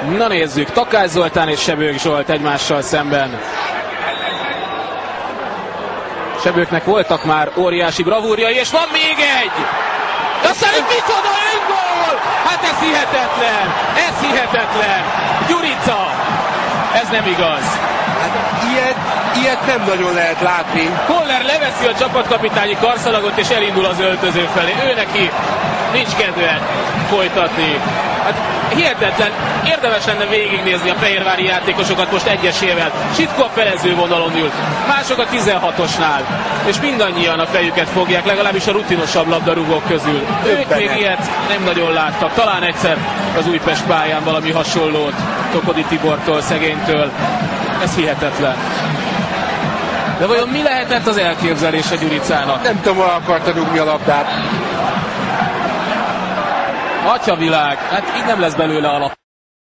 Na nézzük, Takács Zoltán és Sebők Zsolt egymással szemben. Sebőknek voltak már óriási bravúrjai, és van még egy! Aztán micsoda öngól! Hát ez hihetetlen! Ez hihetetlen! Gyurica! Ez nem igaz. Hát ilyet nem nagyon lehet látni. Koller leveszi a csapatkapitányi karszalagot és elindul az öltöző felé. Ő neki nincs kedve folytatni. Hát hihetetlen, érdemes lenne végignézni a fehérvári játékosokat most egyesével. Sitko a felező vonalon ül, mások a 16-osnál, és mindannyian a fejüket fogják, legalábbis a rutinosabb labdarúgók közül. Ők még ilyet nem nagyon láttak, talán egyszer az Újpest pályán valami hasonlót Tokodi Tibortól, szegénytől. Ez hihetetlen. De vajon mi lehetett az elképzelése Gyuricának? Nem tudom, hol akarta dugni a labdát. Atyavilág, hát így nem lesz belőle alap.